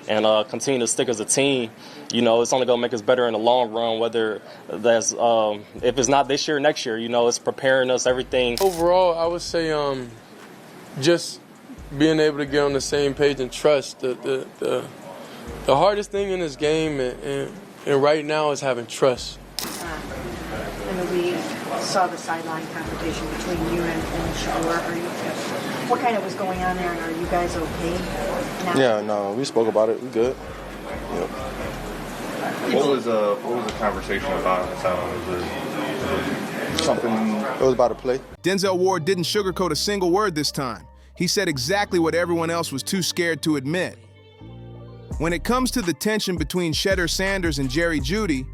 and continue to stick as a team. It's only going to make us better in the long run, whether that's if it's not this year, next year. It's preparing us, everything. Overall, I would say just being able to get on the same page and trust. The hardest thing in this game and right now is having trust. I know we saw the sideline confrontation between you and Shadur. What kind of was going on there, and are you guys okay now? Yeah, no, we spoke about it. We good. Yep. What was the conversation about? Was it something? It was about a play. Denzel Ward didn't sugarcoat a single word this time. He said exactly what everyone else was too scared to admit. When it comes to the tension between Shedeur Sanders and Judy,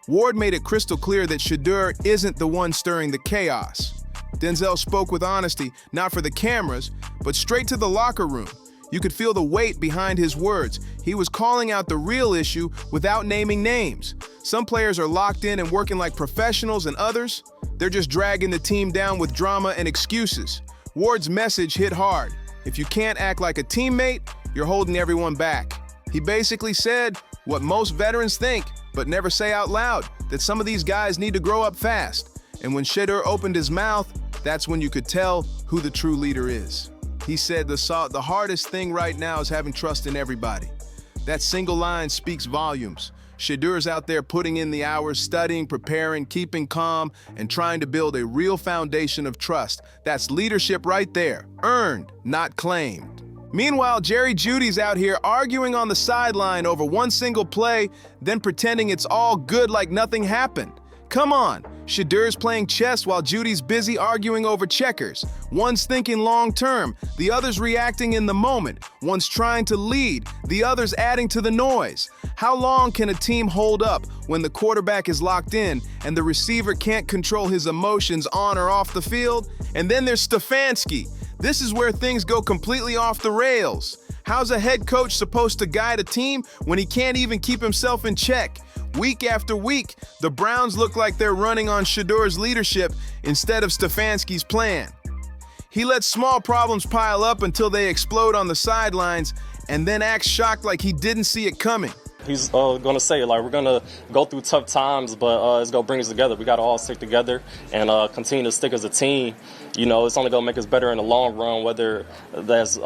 Ward made it crystal clear that Shadur isn't the one stirring the chaos. Denzel spoke with honesty, not for the cameras, but straight to the locker room. You could feel the weight behind his words. He was calling out the real issue without naming names. Some players are locked in and working like professionals, and others, they're just dragging the team down with drama and excuses. Ward's message hit hard. If you can't act like a teammate, you're holding everyone back. He basically said what most veterans think, but never say out loud, that some of these guys need to grow up fast. And when Shadur opened his mouth, that's when you could tell who the true leader is. He said the hardest thing right now is having trust in everybody. That single line speaks volumes. Shedur's out there putting in the hours, studying, preparing, keeping calm, and trying to build a real foundation of trust. That's leadership right there. Earned, not claimed. Meanwhile, Judy's out here arguing on the sideline over one single play, then pretending it's all good like nothing happened. Come on, Shedur's playing chess while Judy's busy arguing over checkers. One's thinking long term, the other's reacting in the moment. One's trying to lead, the other's adding to the noise. How long can a team hold up when the quarterback is locked in and the receiver can't control his emotions on or off the field? And then there's Stefanski. This is where things go completely off the rails. How's a head coach supposed to guide a team when he can't even keep himself in check? Week after week, the Browns look like they're running on Shedur's leadership instead of Stefanski's plan. He lets small problems pile up until they explode on the sidelines and then acts shocked like he didn't see it coming. He's going to say, we're going to go through tough times, but it's going to bring us together. We got to all stick together and continue to stick as a team. It's only going to make us better in the long run, whether that's...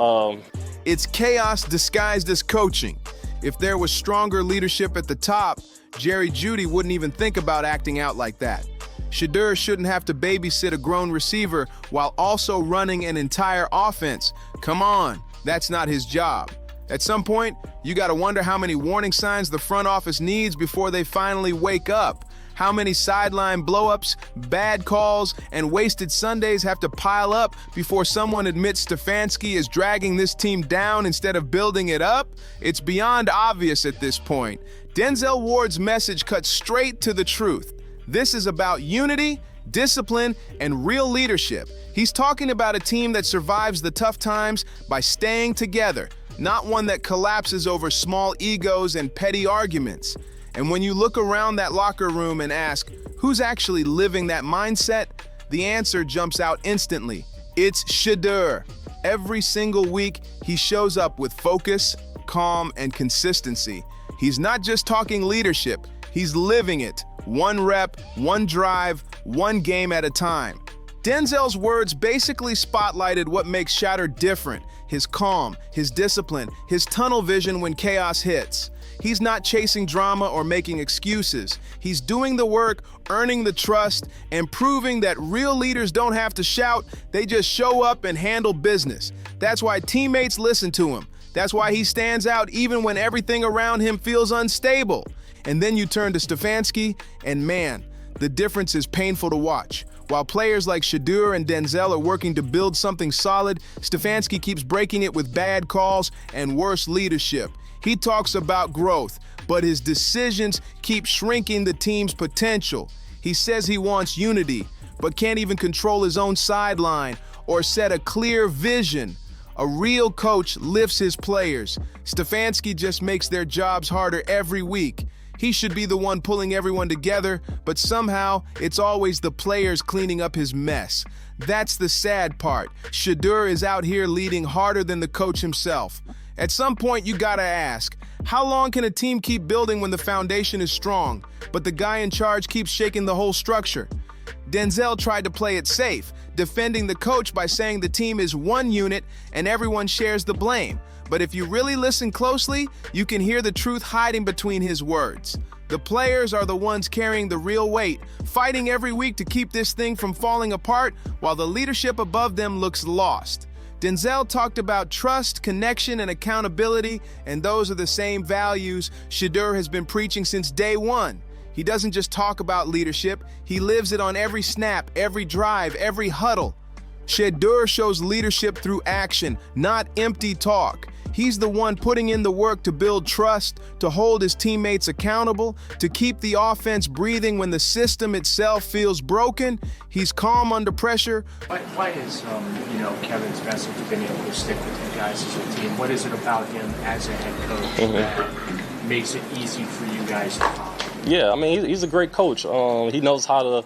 It's chaos disguised as coaching. If there was stronger leadership at the top, Judy wouldn't even think about acting out like that. Shadur shouldn't have to babysit a grown receiver while also running an entire offense. Come on, that's not his job. At some point, you gotta wonder how many warning signs the front office needs before they finally wake up. How many sideline blowups, bad calls, and wasted Sundays have to pile up before someone admits Stefanski is dragging this team down instead of building it up? It's beyond obvious at this point. Denzel Ward's message cuts straight to the truth. This is about unity, discipline, and real leadership. He's talking about a team that survives the tough times by staying together, not one that collapses over small egos and petty arguments. And when you look around that locker room and ask, who's actually living that mindset? The answer jumps out instantly. It's Shadur. Every single week, he shows up with focus, calm, and consistency. He's not just talking leadership, he's living it. One rep, one drive, one game at a time. Denzel's words basically spotlighted what makes Shadur different. His calm, his discipline, his tunnel vision when chaos hits. He's not chasing drama or making excuses. He's doing the work, earning the trust, and proving that real leaders don't have to shout, they just show up and handle business. That's why teammates listen to him. That's why he stands out even when everything around him feels unstable. And then you turn to Stefanski, and man, the difference is painful to watch. While players like Shadur and Denzel are working to build something solid, Stefanski keeps breaking it with bad calls and worse leadership. He talks about growth, but his decisions keep shrinking the team's potential. He says he wants unity, but can't even control his own sideline or set a clear vision. A real coach lifts his players. Stefanski just makes their jobs harder every week. He should be the one pulling everyone together, but somehow it's always the players cleaning up his mess. That's the sad part. Shadur is out here leading harder than the coach himself. At some point, you gotta ask, How long can a team keep building when the foundation is strong, but the guy in charge keeps shaking the whole structure? Denzel tried to play it safe, defending the coach by saying the team is one unit and everyone shares the blame. But if you really listen closely, you can hear the truth hiding between his words. The players are the ones carrying the real weight, fighting every week to keep this thing from falling apart, while the leadership above them looks lost. Denzel talked about trust, connection, and accountability, and those are the same values Shedeur has been preaching since day one. He doesn't just talk about leadership, he lives it on every snap, every drive, every huddle. Shedeur shows leadership through action, not empty talk. He's the one putting in the work to build trust, to hold his teammates accountable, to keep the offense breathing when the system itself feels broken. He's calm under pressure. Why has Kevin's message been able to stick with you guys as a team? What is it about him as a head coach that makes it easy for you guys to talk? Yeah, I mean, he's a great coach. He knows how to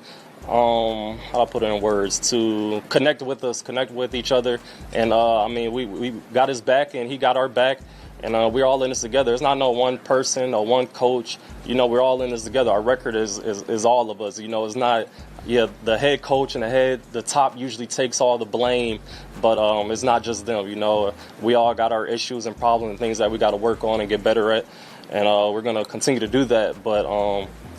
put it in words, to connect with us, connect with each other. And, I mean, we got his back and he got our back. And we're all in this together. It's not no one person or one coach. We're all in this together. Our record is all of us. It's not, the head coach and the top usually takes all the blame. But it's not just them, We all got our issues and problems and things that we got to work on and get better at. And we're going to continue to do that. But,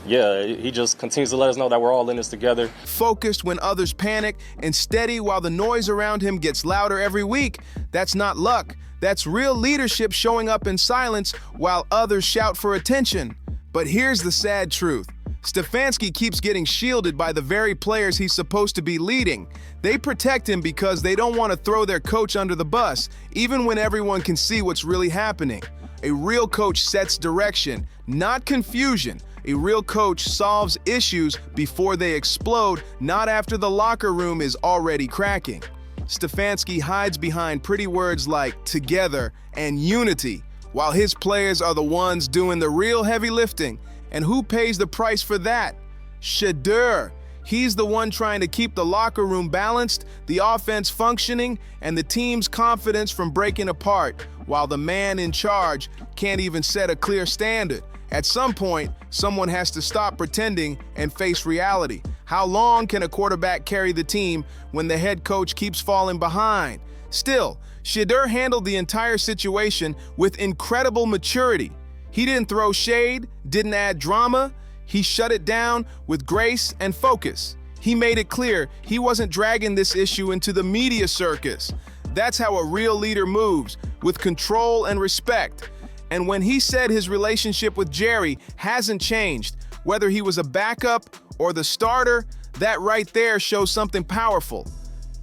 he just continues to let us know that we're all in this together. Focused when others panic and steady while the noise around him gets louder every week. That's not luck. That's real leadership showing up in silence while others shout for attention. But here's the sad truth. Stefanski keeps getting shielded by the very players he's supposed to be leading. They protect him because they don't want to throw their coach under the bus, even when everyone can see what's really happening. A real coach sets direction, not confusion. A real coach solves issues before they explode, not after the locker room is already cracking. Stefanski hides behind pretty words like together and unity, while his players are the ones doing the real heavy lifting. And who pays the price for that? Shedeur. He's the one trying to keep the locker room balanced, the offense functioning, and the team's confidence from breaking apart, while the man in charge can't even set a clear standard. At some point, someone has to stop pretending and face reality. How long can a quarterback carry the team when the head coach keeps falling behind? Still, Shedeur handled the entire situation with incredible maturity. He didn't throw shade, didn't add drama. He shut it down with grace and focus. He made it clear he wasn't dragging this issue into the media circus. That's how a real leader moves, with control and respect. And when he said his relationship with Jerry hasn't changed, whether he was a backup or the starter, that right there shows something powerful.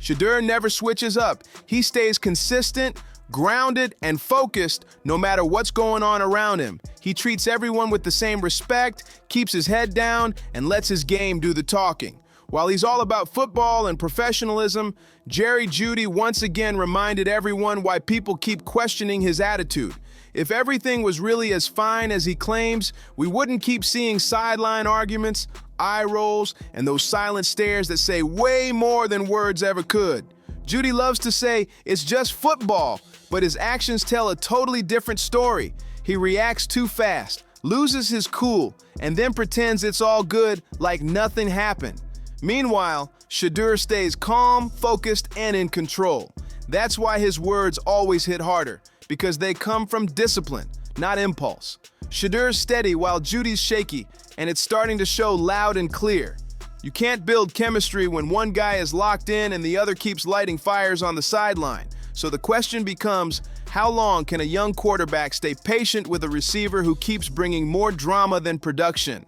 Shedeur never switches up. He stays consistent, grounded, and focused no matter what's going on around him. He treats everyone with the same respect, keeps his head down, and lets his game do the talking. While he's all about football and professionalism, Judy once again reminded everyone why people keep questioning his attitude. If everything was really as fine as he claims, we wouldn't keep seeing sideline arguments, eye rolls, and those silent stares that say way more than words ever could. Judy loves to say it's just football, but his actions tell a totally different story. He reacts too fast, loses his cool, and then pretends it's all good like nothing happened. Meanwhile, Shedeur stays calm, focused, and in control. That's why his words always hit harder, because they come from discipline, not impulse. Shedeur's steady while Judy's shaky, and it's starting to show loud and clear. You can't build chemistry when one guy is locked in and the other keeps lighting fires on the sideline. So the question becomes, how long can a young quarterback stay patient with a receiver who keeps bringing more drama than production?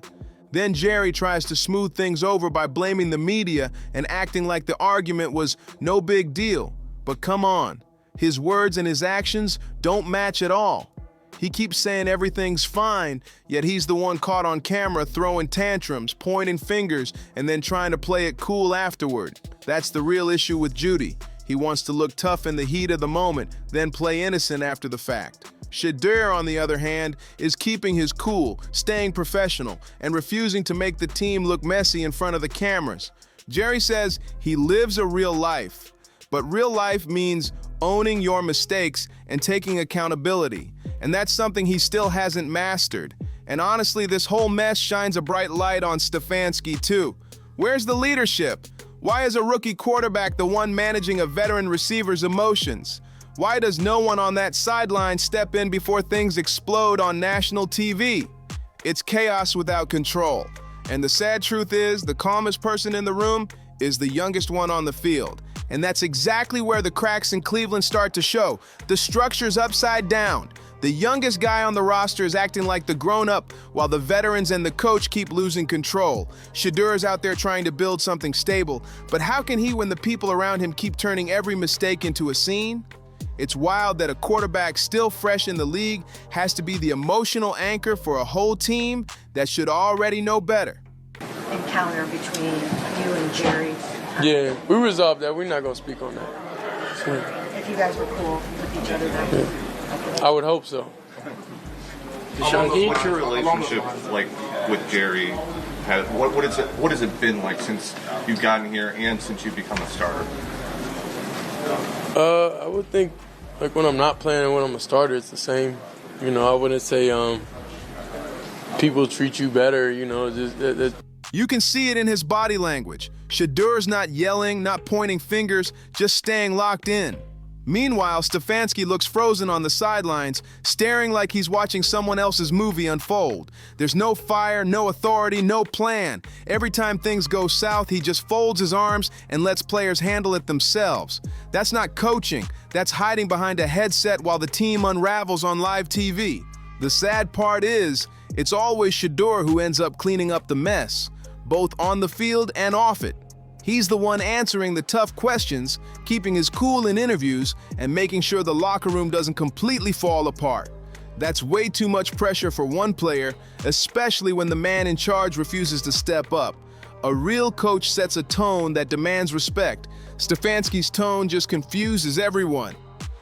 Then Jerry tries to smooth things over by blaming the media and acting like the argument was no big deal. But come on, his words and his actions don't match at all. He keeps saying everything's fine, yet he's the one caught on camera throwing tantrums, pointing fingers, and then trying to play it cool afterward. That's the real issue with Judy. He wants to look tough in the heat of the moment, then play innocent after the fact. Shedeur, on the other hand, is keeping his cool, staying professional, and refusing to make the team look messy in front of the cameras. Jerry says he lives a real life, But real life means owning your mistakes and taking accountability. And that's something he still hasn't mastered. And honestly, this whole mess shines a bright light on Stefanski too. Where's the leadership? Why is a rookie quarterback the one managing a veteran receiver's emotions? Why does no one on that sideline step in before things explode on national TV? It's chaos without control. And the sad truth is, the calmest person in the room is the youngest one on the field. And that's exactly where the cracks in Cleveland start to show. The structure's upside down. The youngest guy on the roster is acting like the grown-up, while the veterans and the coach keep losing control. Shedeur is out there trying to build something stable, but how can he when the people around him keep turning every mistake into a scene? It's wild that a quarterback still fresh in the league has to be the emotional anchor for a whole team that should already know better. Encounter between you and Jerry. Yeah, we resolved that. We're not going to speak on that. So, If you guys were cool with each other then. I would hope so. What's your relationship like with Jerry? What has it been like since you've gotten here and since you've become a starter? I would think, like, when I'm not playing and when I'm a starter, it's the same. You know, I wouldn't say people treat you better, you know. You can see it in his body language. Shedeur's not yelling, not pointing fingers, just staying locked in. Meanwhile, Stefanski looks frozen on the sidelines, staring like he's watching someone else's movie unfold. There's no fire, no authority, no plan. Every time things go south, he just folds his arms and lets players handle it themselves. That's not coaching. That's hiding behind a headset while the team unravels on live TV. The sad part is, it's always Shedeur who ends up cleaning up the mess, both on the field and off it. He's the one answering the tough questions, keeping his cool in interviews, and making sure the locker room doesn't completely fall apart. That's way too much pressure for one player, especially when the man in charge refuses to step up. A real coach sets a tone that demands respect. Stefanski's tone just confuses everyone.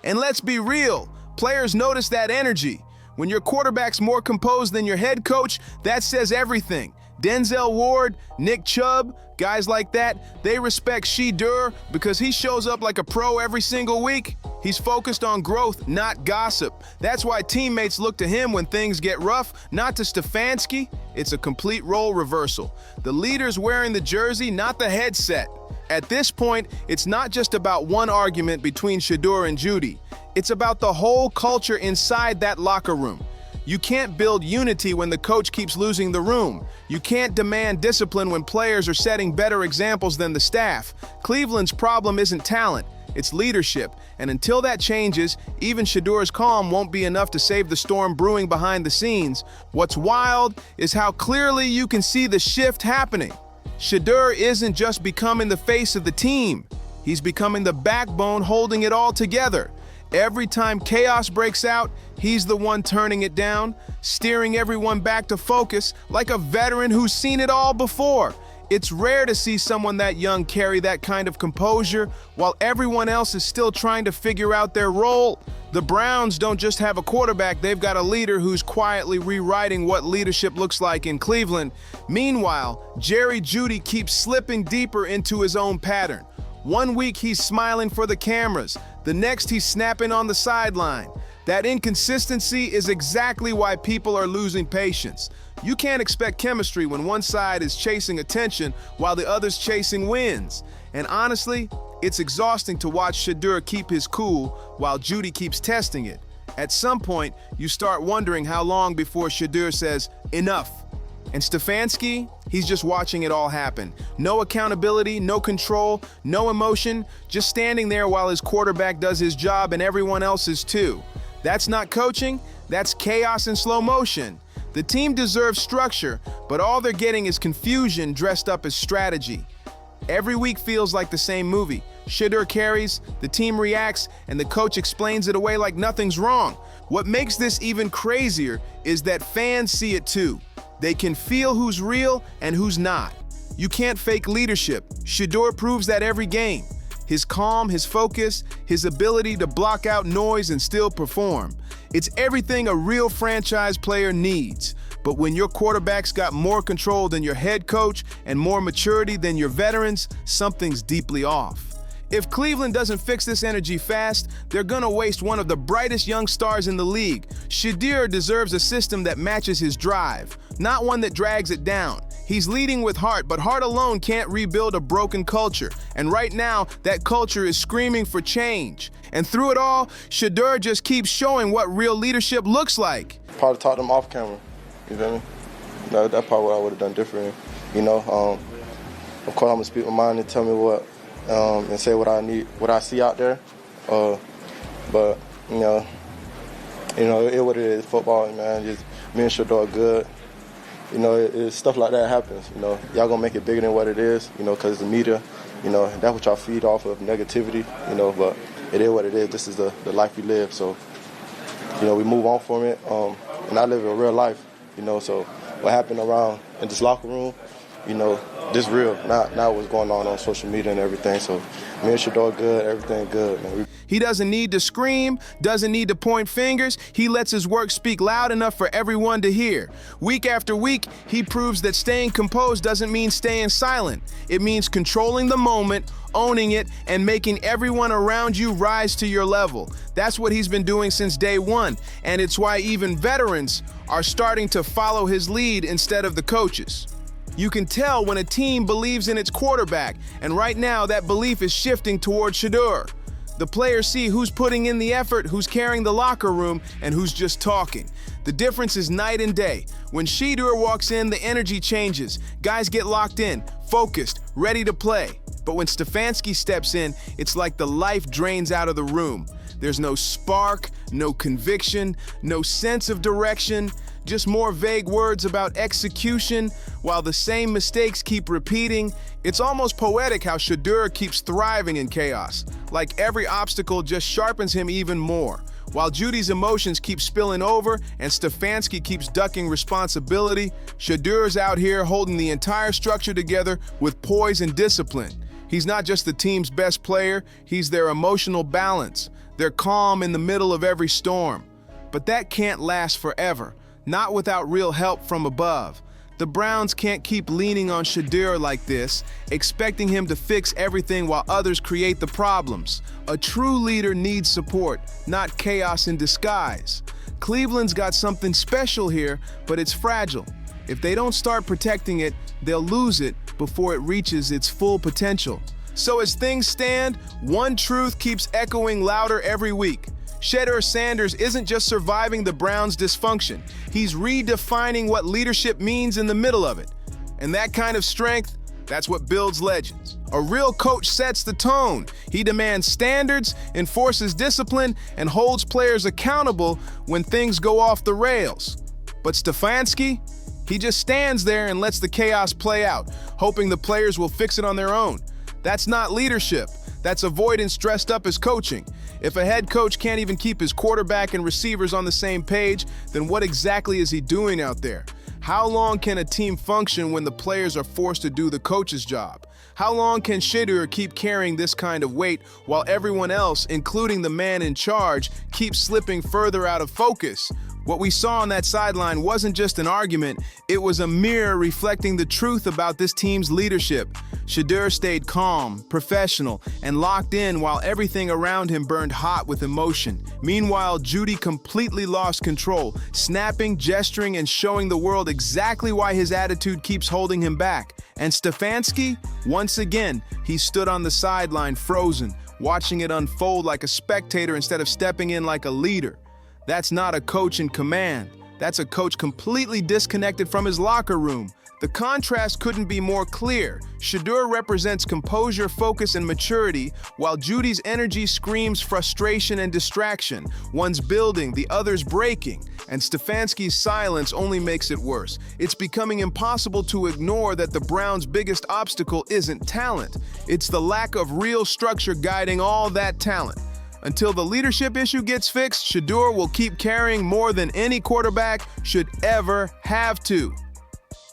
And let's be real, players notice that energy. When your quarterback's more composed than your head coach, that says everything. Denzel Ward, Nick Chubb, guys like that, they respect Shedeur because he shows up like a pro every single week. He's focused on growth, not gossip. That's why teammates look to him when things get rough, not to Stefanski. It's a complete role reversal. The leader's wearing the jersey, not the headset. At this point, it's not just about one argument between Shedeur and Judy. It's about the whole culture inside that locker room. You can't build unity when the coach keeps losing the room. You can't demand discipline when players are setting better examples than the staff. Cleveland's problem isn't talent, it's leadership. And until that changes, even Shedeur's calm won't be enough to save the storm brewing behind the scenes. What's wild is how clearly you can see the shift happening. Shedeur isn't just becoming the face of the team. He's becoming the backbone holding it all together. Every time chaos breaks out, he's the one turning it down, steering everyone back to focus like a veteran who's seen it all before. It's rare to see someone that young carry that kind of composure while everyone else is still trying to figure out their role. The Browns don't just have a quarterback, they've got a leader who's quietly rewriting what leadership looks like in Cleveland. Meanwhile, Judy keeps slipping deeper into his own pattern. One week he's smiling for the cameras, the next he's snapping on the sideline. That inconsistency is exactly why people are losing patience. You can't expect chemistry when one side is chasing attention while the other's chasing wins. And honestly, it's exhausting to watch Shedeur keep his cool while Judy keeps testing it. At some point, you start wondering how long before Shedeur says, enough. And Stefanski, he's just watching it all happen. No accountability, no control, no emotion, just standing there while his quarterback does his job and everyone else's too. That's not coaching, that's chaos in slow motion. The team deserves structure, but all they're getting is confusion dressed up as strategy. Every week feels like the same movie. Shedeur carries, the team reacts, and the coach explains it away like nothing's wrong. What makes this even crazier is that fans see it too. They can feel who's real and who's not. You can't fake leadership. Shedeur proves that every game. His calm, his focus, his ability to block out noise and still perform. It's everything a real franchise player needs. But when your quarterback's got more control than your head coach and more maturity than your veterans, something's deeply off. If Cleveland doesn't fix this energy fast, they're gonna waste one of the brightest young stars in the league. Shedeur deserves a system that matches his drive, not one that drags it down. He's leading with heart, but heart alone can't rebuild a broken culture. And right now, that culture is screaming for change. And through it all, Shedeur just keeps showing what real leadership looks like. Probably talk to them off camera. You feel me? That's probably what I would have done different. You know, of course I'm gonna speak my mind and tell me what, and say what I need, what I see out there. But you know, it what it is. Football, man. Just me and Shadur are good. You know, stuff like that happens. You know, y'all gonna make it bigger than what it is. You know, because the media. You know, that's what y'all feed off of, negativity. You know, but it is what it is. This is the life we live. So, you know, we move on from it. And I live a real life. You know, so what happened around in this locker room, you know, this real, not what's going on social media and everything. So me and Shadur good, everything good, man. He doesn't need to scream, doesn't need to point fingers. He lets his work speak loud enough for everyone to hear. Week after week, he proves that staying composed doesn't mean staying silent. It means controlling the moment, owning it, and making everyone around you rise to your level. That's what he's been doing since day one, and it's why even veterans are starting to follow his lead instead of the coaches. You can tell when a team believes in its quarterback, and right now that belief is shifting toward Shadur. The players see who's putting in the effort, who's carrying the locker room, and who's just talking. The difference is night and day. When Shedeur walks in, the energy changes. Guys get locked in, focused, ready to play. But when Stefanski steps in, it's like the life drains out of the room. There's no spark, no conviction, no sense of direction, just more vague words about execution, while the same mistakes keep repeating. It's almost poetic how Shadur keeps thriving in chaos, like every obstacle just sharpens him even more. While Judy's emotions keep spilling over and Stefanski keeps ducking responsibility, Shedur's out here holding the entire structure together with poise and discipline. He's not just the team's best player, he's their emotional balance. They're calm in the middle of every storm. But that can't last forever, not without real help from above. The Browns can't keep leaning on Shedeur like this, expecting him to fix everything while others create the problems. A true leader needs support, not chaos in disguise. Cleveland's got something special here, but it's fragile. If they don't start protecting it, they'll lose it before it reaches its full potential. So as things stand, one truth keeps echoing louder every week. Shedeur Sanders isn't just surviving the Browns' dysfunction. He's redefining what leadership means in the middle of it. And that kind of strength, that's what builds legends. A real coach sets the tone. He demands standards, enforces discipline, and holds players accountable when things go off the rails. But Stefanski, he just stands there and lets the chaos play out, hoping the players will fix it on their own. That's not leadership. That's avoidance dressed up as coaching. If a head coach can't even keep his quarterback and receivers on the same page, then what exactly is he doing out there? How long can a team function when the players are forced to do the coach's job? How long can Shedeur keep carrying this kind of weight while everyone else, including the man in charge, keeps slipping further out of focus? What we saw on that sideline wasn't just an argument, it was a mirror reflecting the truth about this team's leadership. Shedeur stayed calm, professional, and locked in while everything around him burned hot with emotion. Meanwhile, Judy completely lost control, snapping, gesturing, and showing the world exactly why his attitude keeps holding him back. And Stefanski, once again, he stood on the sideline frozen, watching it unfold like a spectator instead of stepping in like a leader. That's not a coach in command. That's a coach completely disconnected from his locker room. The contrast couldn't be more clear. Shadur represents composure, focus, and maturity, while Judy's energy screams frustration and distraction. One's building, the other's breaking, and Stefanski's silence only makes it worse. It's becoming impossible to ignore that the Browns' biggest obstacle isn't talent. It's the lack of real structure guiding all that talent. Until the leadership issue gets fixed, Shadur will keep carrying more than any quarterback should ever have to.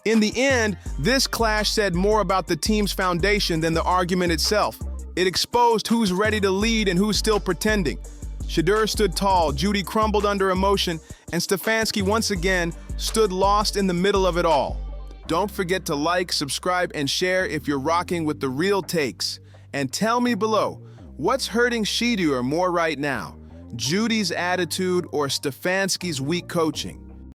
In the end, this clash said more about the team's foundation than the argument itself. It exposed who's ready to lead and who's still pretending. Shadur stood tall, Judy crumbled under emotion, and Stefanski once again stood lost in the middle of it all. Don't forget to like, subscribe, and share if you're rocking with the real takes. And tell me below, What's hurting Shedeur more right now? Judy's attitude or Stefanski's weak coaching?